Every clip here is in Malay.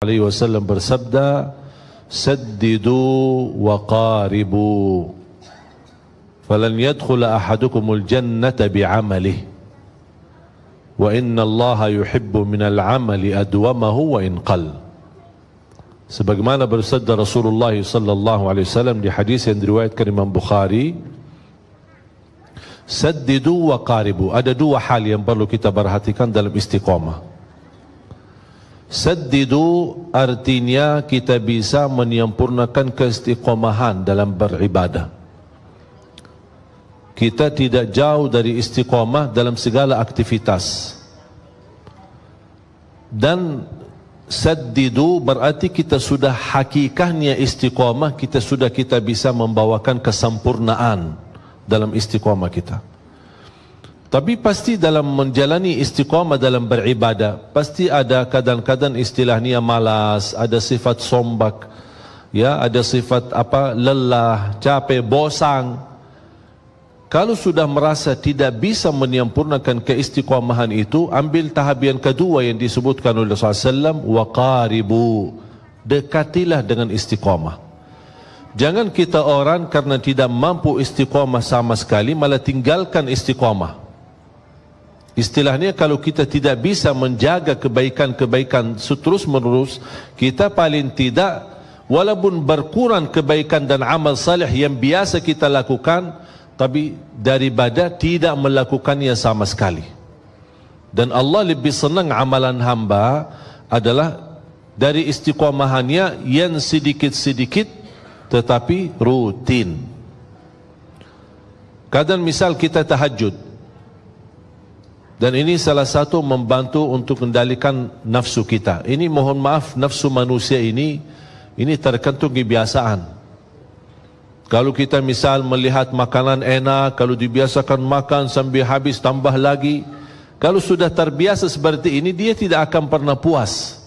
alaihi wasallam bersabda, saddidu wa qaribu falan yadkhula ahadukumul jannata bi'amalihi wa inna allaha yuhibbu minal amali adwamahu wa in qal. Sebagaimana bersabda Rasulullah sallallahu alaihi wasallam di hadis yang diriwayatkan Imam Bukhari, saddidu wa qaribu. Ada dua hal yang perlu kita perhatikan dalam istiqamah. Saddidu artinya kita bisa menyempurnakan keistiqomahan dalam beribadah. Kita tidak jauh dari istiqamah dalam segala aktivitas. Dan saddidu berarti kita sudah hakikahnya istiqamah, kita bisa membawakan kesempurnaan dalam istiqamah kita. Tapi pasti dalam menjalani istiqamah dalam beribadah, pasti ada kadang-kadang istilahnya malas, ada sifat sombak, ya, ada sifat lelah, capek, bosan. Kalau sudah merasa tidak bisa menyempurnakan keistiqamahan itu, ambil tahap yang kedua yang disebutkan oleh Rasulullah SAW, wa qaribu, dekatilah dengan istiqamah. Jangan kita orang karena tidak mampu istiqamah sama sekali malah tinggalkan istiqamah. Istilahnya kalau kita tidak bisa menjaga kebaikan-kebaikan terus menerus, kita paling tidak walaupun berkurang kebaikan dan amal saleh yang biasa kita lakukan, tapi daripada tidak melakukannya sama sekali. Dan Allah lebih senang amalan hamba adalah dari istiqamahannya yang sedikit-sedikit tetapi rutin. Kadang misal kita tahajud, dan ini salah satu membantu untuk kendalikan nafsu kita. Ini mohon maaf, nafsu manusia ini tergantung kebiasaan. Kalau kita misal melihat makanan enak, kalau dibiasakan makan sampai habis tambah lagi, kalau sudah terbiasa seperti ini, dia tidak akan pernah puas.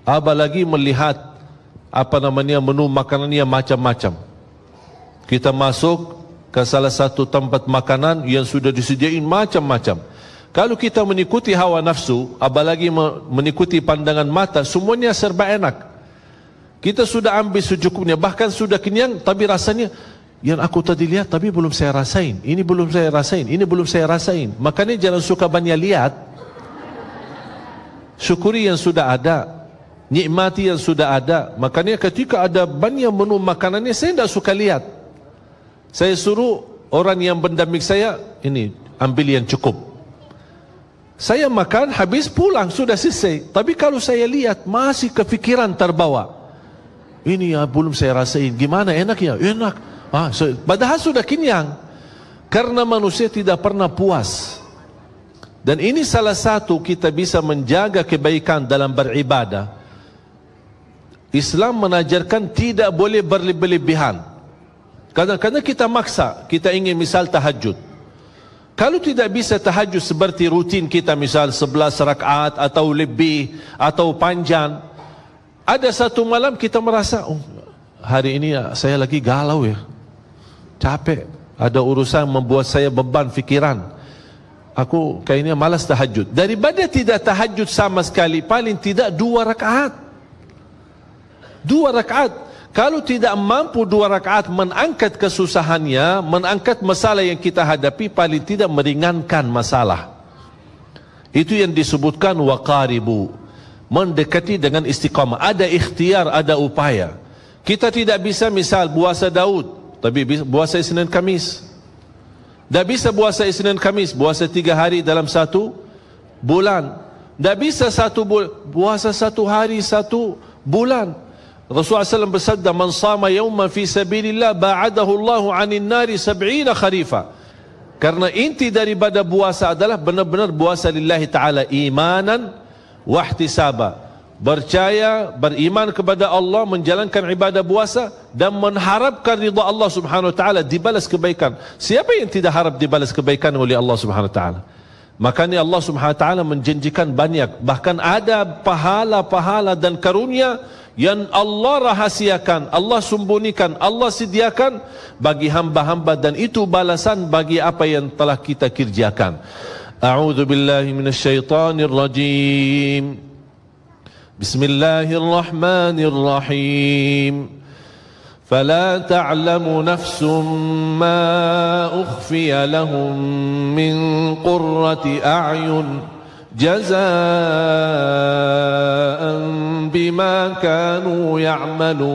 Apalagi melihat menu makanannya macam-macam. Kita masuk ke salah satu tempat makanan yang sudah disediain macam-macam. Kalau kita mengikuti hawa nafsu, apalagi mengikuti pandangan mata, semuanya serba enak. Kita sudah ambil secukupnya, bahkan sudah kenyang, tapi rasanya yang aku tadi lihat tapi belum saya rasain. Ini belum saya rasain, ini belum saya rasain. Makanya jangan suka banyak lihat. Syukuri yang sudah ada, nikmati yang sudah ada. Makanya ketika ada banyak menu makanannya, saya tidak suka lihat. Saya suruh orang yang mendamping saya, ini ambil yang cukup. Saya makan, habis pulang, sudah selesai. Tapi kalau saya lihat, masih kepikiran terbawa. Ini ya belum saya rasain, gimana enak ya? Enak. Padahal sudah kenyang. Karena manusia tidak pernah puas. Dan ini salah satu kita bisa menjaga kebaikan dalam beribadah. Islam menajarkan tidak boleh berlebihan. Kadang-kadang kita maksa, kita ingin misal tahajud. Kalau tidak bisa tahajud seperti rutin kita, misal 11 rakaat atau lebih atau panjang, ada satu malam kita merasa, hari ini saya lagi galau ya, capek, ada urusan membuat saya beban fikiran, aku kayaknya malas tahajud. Daripada tidak tahajud sama sekali, paling tidak 2 rakaat. 2 rakaat. Kalau tidak mampu 2 rakaat mengangkat kesusahannya, mengangkat masalah yang kita hadapi, paling tidak meringankan masalah. Itu yang disebutkan wa qaribu, mendekati dengan istiqamah. Ada ikhtiar, ada upaya. Kita tidak bisa misal puasa Daud, tapi puasa Isnin Kamis. Tidak bisa puasa Isnin Kamis, puasa 3 hari dalam 1 bulan. Tidak bisa puasa 1 hari 1 bulan. Rasulullah SAW bersabda, man sama yawman fi sabilillah ba'adahu Allahu 'anil nari 70 kharifa. Karena inti daripada puasa adalah benar-benar puasa lillahi ta'ala, imanan wa ihtisaba. Percaya, beriman kepada Allah, menjalankan ibadah puasa dan mengharapkan ridha Allah Subhanahu wa taala, dibalas kebaikan. Siapa yang tidak harap dibalas kebaikan oleh Allah Subhanahu wa taala? Makanya Allah Subhanahu wa taala menjanjikan banyak, bahkan ada pahala-pahala dan karunia yang Allah rahasiakan, Allah sembunyikan, Allah sediakan bagi hamba-hamba, dan itu balasan bagi apa yang telah kita kerjakan. A'udzu billahi minasyaitonir rajim. Bismillahirrahmanirrahim. فلا تعلم نفس ما أخفي لهم من قرة أعين جزاء بما كانوا يعملون.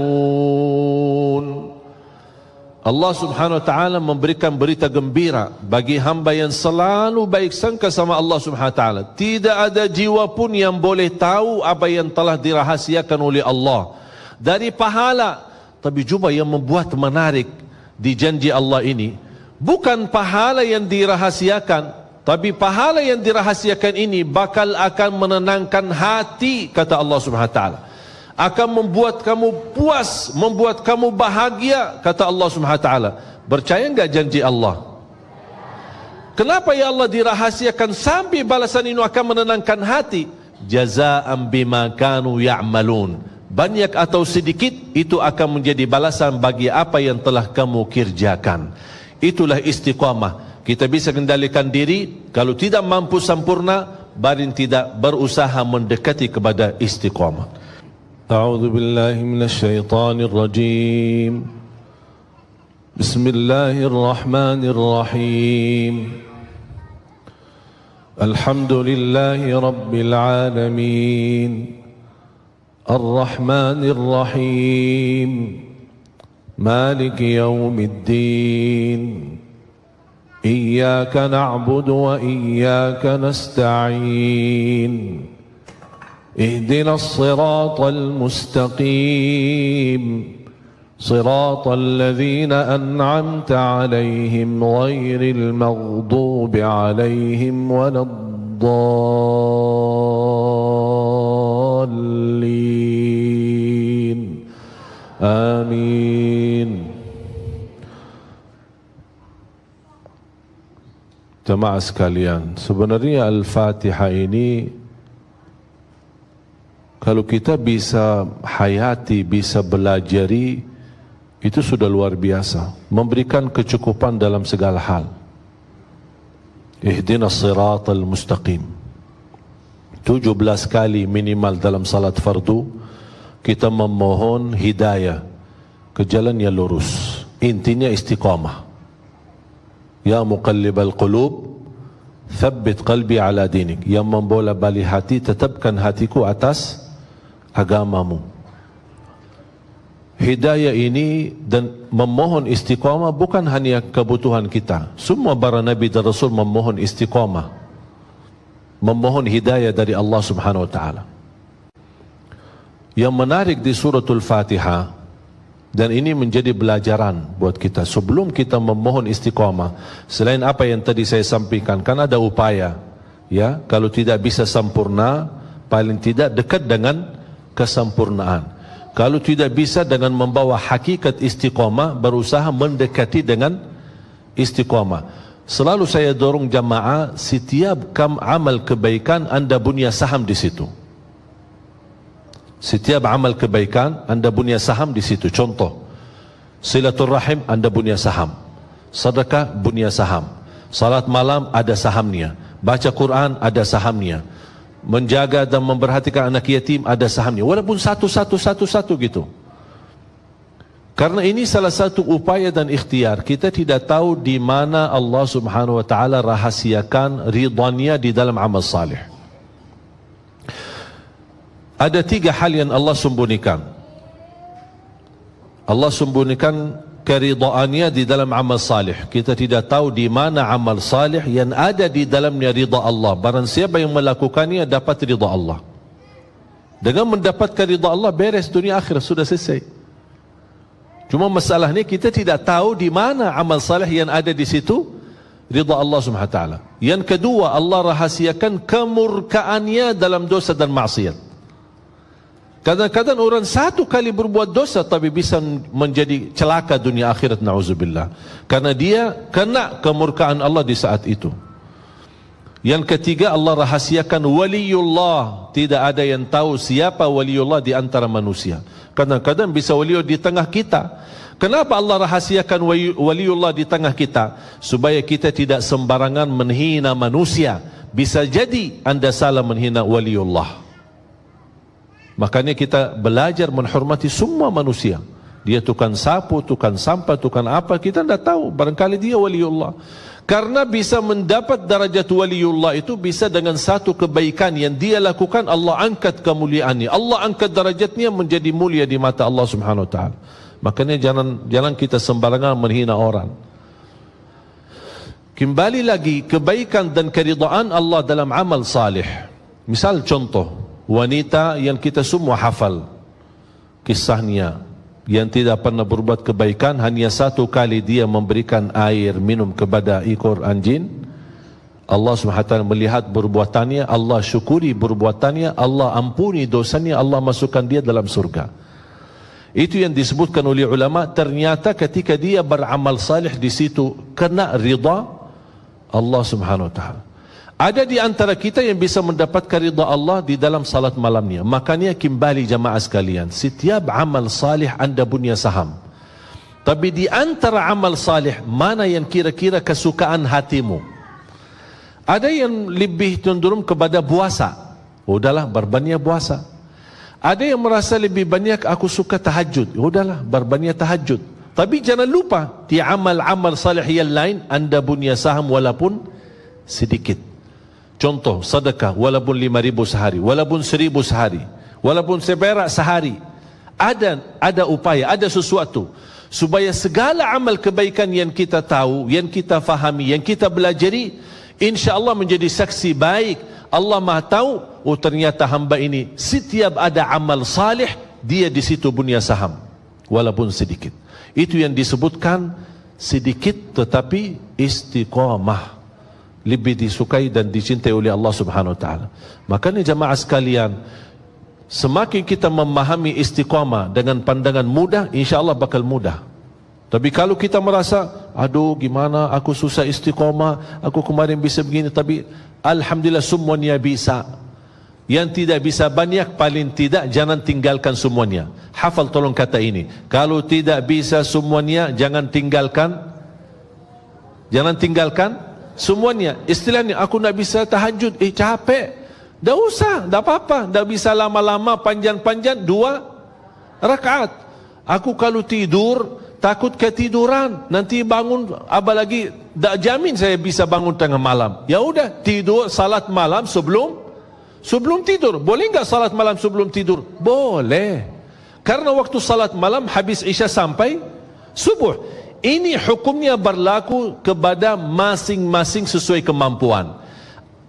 Allah subhanahu wa ta'ala memberikan berita gembira bagi hamba yang selalu baik sangka sama Allah subhanahu wa ta'ala. Tidak ada jiwa pun yang boleh tahu apa yang telah dirahasiakan oleh Allah dari pahala. Tapi jumpa yang membuat menarik di janji Allah ini, bukan pahala yang dirahasiakan, tapi pahala yang dirahasiakan ini bakal akan menenangkan hati, kata Allah subhanahu wa ta'ala. Akan membuat kamu puas, membuat kamu bahagia, kata Allah subhanahu wa ta'ala. Percaya enggak janji Allah? Kenapa ya Allah dirahasiakan sampai balasan ini akan menenangkan hati? Jazaa'an bima kanu ya'malun. Banyak atau sedikit, itu akan menjadi balasan bagi apa yang telah kamu kerjakan. Itulah istiqamah. Kita bisa kendalikan diri, kalau tidak mampu sempurna, barin tidak berusaha mendekati kepada istiqamah. A'udzu billahi minasyaitonir rajim. Bismillahirrahmanirrahim. Alhamdulillahi rabbil alamin. الرحمن الرحيم مالك يوم الدين إياك نعبد وإياك نستعين اهدنا الصراط المستقيم صراط الذين أنعمت عليهم غير المغضوب عليهم ولا الضالين آمين. Jemaah sekalian, sebenarnya Al-Fatihah ini kalau kita bisa hayati, bisa belajari, itu sudah luar biasa, memberikan kecukupan dalam segala hal. Ihdinas siratal mustaqim 17 kali minimal dalam salat fardu kita memohon hidayah ke jalan yang lurus. Intinya istiqamah. Ya muqallibal qulub thabbit qalbi ala dinik. Yang membola balik hati, tetapkan hatiku atas agamamu. Hidayah ini dan memohon istiqamah bukan hanya kebutuhan kita. Semua para nabi dan rasul memohon istiqamah, memohon hidayah dari Allah subhanahu wa ta'ala. Yang menarik di suratul Fatihah, dan ini menjadi pelajaran buat kita sebelum kita memohon istiqamah, selain apa yang tadi saya sampaikan, kan ada upaya, ya, kalau tidak bisa sempurna, paling tidak dekat dengan kesempurnaan. Kalau tidak bisa, dengan membawa hakikat istiqamah, berusaha mendekati dengan istiqamah. Selalu saya dorong jamaah, setiap amal kebaikan anda punya saham di situ. Setiap amal kebaikan anda punya saham di situ. Contoh, silaturrahim anda punya saham, sedekah punya saham, salat malam ada sahamnya, baca Quran ada sahamnya, menjaga dan memperhatikan anak yatim ada sahamnya, walaupun satu gitu. Karena ini salah satu upaya dan ikhtiar. Kita tidak tahu di mana Allah subhanahu wa ta'ala rahasiakan ridhanya di dalam amal salih. Ada 3 hal yang Allah sembunyikan. Allah sembunyikan keridhaannya di dalam amal salih. Kita tidak tahu di mana amal salih yang ada di dalamnya ridha Allah. Barang siapa yang melakukannya dapat ridha Allah. Dengan mendapatkan ridha Allah, beres dunia akhirat, sudah selesai. Cuma masalahnya kita tidak tahu di mana amal salih yang ada di situ ridha Allah subhanahu wa ta'ala. Yang kedua, Allah rahasiakan kemurkaannya dalam dosa dan maksiat. Kadang-kadang orang 1 kali berbuat dosa tapi bisa menjadi celaka dunia akhirat, na'udzubillah, karena dia kena kemurkaan Allah di saat itu. Yang ketiga, Allah rahasiakan waliullah. Tidak ada yang tahu siapa waliullah di antara manusia. Kadang-kadang bisa waliullah di tengah kita. Kenapa Allah rahasiakan waliullah di tengah kita? Supaya kita tidak sembarangan menghina manusia. Bisa jadi anda salah menghina waliullah. Makanya kita belajar menghormati semua manusia. Dia tukang sapu, tukang sampah, tukang apa, kita tidak tahu. Barangkali dia waliullah. Karena bisa mendapat darajat waliullah itu bisa dengan satu kebaikan yang dia lakukan, Allah angkat kemuliaannya. Allah angkat darajatnya menjadi mulia di mata Allah Subhanahu Wa Taala. Makanya jangan kita sembarangan menghina orang. Kembali lagi, kebaikan dan keridhaan Allah dalam amal salih. Misal contoh, wanita yang kita semua hafal kisahnya, yang tidak pernah berbuat kebaikan, hanya satu kali dia memberikan air minum kepada ekor anjing. Allah SWT melihat perbuatannya, Allah syukuri perbuatannya, Allah ampuni dosanya, Allah masukkan dia dalam surga. Itu yang disebutkan oleh ulama. Ternyata ketika dia beramal salih di situ kena ridha Allah Subhanahu Wa Taala. Ada di antara kita yang bisa mendapatkan ridha Allah di dalam salat malamnya. Makanya kembali jamaah sekalian, setiap amal salih anda punya saham. Tapi di antara amal salih, mana yang kira-kira kesukaan hatimu? Ada yang lebih cenderung kepada puasa. Udahlah, berbanyak puasa. Ada yang merasa lebih banyak aku suka tahajud. Udahlah, berbanyak tahajud. Tapi jangan lupa, di amal-amal salih yang lain anda punya saham walaupun sedikit. Contoh, sedekah walaupun 5.000 sehari, walaupun 1.000 sehari, walaupun seperak sehari. Ada upaya, ada sesuatu supaya segala amal kebaikan yang kita tahu, yang kita fahami, yang kita belajari, insya-Allah menjadi saksi baik. Allah Maha tahu, oh ternyata hamba ini setiap ada amal salih, dia di situ punya saham walaupun sedikit. Itu yang disebutkan sedikit tetapi istiqamah, lebih disukai dan dicintai oleh Allah Subhanahu Wa Taala. Makanya jamaah sekalian, semakin kita memahami istiqamah dengan pandangan mudah, insya-Allah bakal mudah. Tapi kalau kita merasa, aduh gimana aku susah istiqamah, aku kemarin bisa begini, tapi alhamdulillah semuanya bisa. Yang tidak bisa banyak, paling tidak jangan tinggalkan semuanya. Hafal tolong kata ini. Kalau tidak bisa semuanya, jangan tinggalkan semuanya. Istilahnya, aku nak bisa tahajud, capek. Dah usah, dah apa-apa. Dah bisa lama-lama, panjang-panjang, 2 rakaat. Aku kalau tidur, takut ketiduran. Nanti bangun, apalagi, dah jamin saya bisa bangun tengah malam. Ya udah, tidur, salat malam sebelum tidur. Boleh enggak salat malam sebelum tidur? Boleh. Karena waktu salat malam, habis Isya sampai subuh. Ini hukumnya berlaku kepada masing-masing sesuai kemampuan.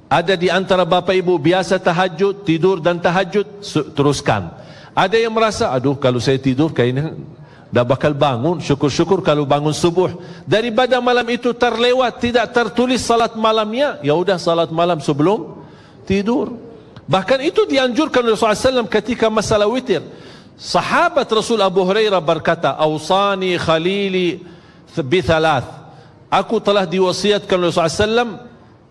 Ada di antara bapa ibu biasa tahajud, tidur dan tahajud, teruskan. Ada yang merasa, aduh kalau saya tidur kayaknya dah bakal bangun, syukur-syukur kalau bangun subuh. Daripada malam itu terlewat, tidak tertulis salat malamnya, ya udah salat malam sebelum tidur. Bahkan itu dianjurkan oleh Rasulullah SAW ketika masalah witir. Sahabat Rasul Abu Hurairah berkata, "Awsani khalili bithalath." Aku telah diwasiatkan oleh Rasulullah SAW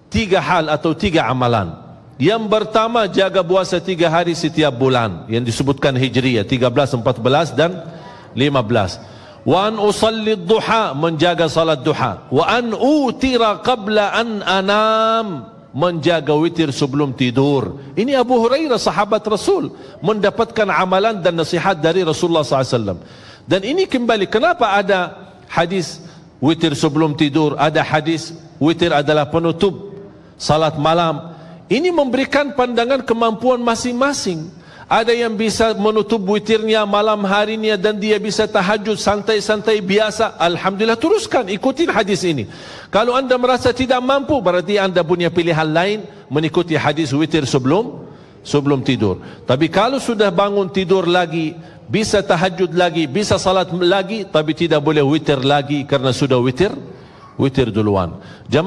3 hal atau 3 amalan. Yang pertama, jaga puasa 3 hari setiap bulan, yang disebutkan Hijriyah 13, 14 dan 15. Wa an usalli duha, menjaga salat duha. Wa an utira qabla an anam, menjaga witir sebelum tidur. Ini Abu Hurairah sahabat Rasul mendapatkan amalan dan nasihat dari Rasulullah SAW. Dan ini kembali, kenapa ada hadis witir sebelum tidur, ada hadis witir adalah penutup salat malam. Ini memberikan pandangan kemampuan masing-masing. Ada yang bisa menutup witirnya malam harinya dan dia bisa tahajud santai-santai biasa. Alhamdulillah, teruskan, ikutin hadis ini. Kalau anda merasa tidak mampu, berarti anda punya pilihan lain, mengikuti hadis witir sebelum tidur. Tapi kalau sudah bangun tidur lagi, bisa tahajud lagi, bisa salat lagi, tapi tidak boleh witir lagi karena sudah witir duluan. Jamaah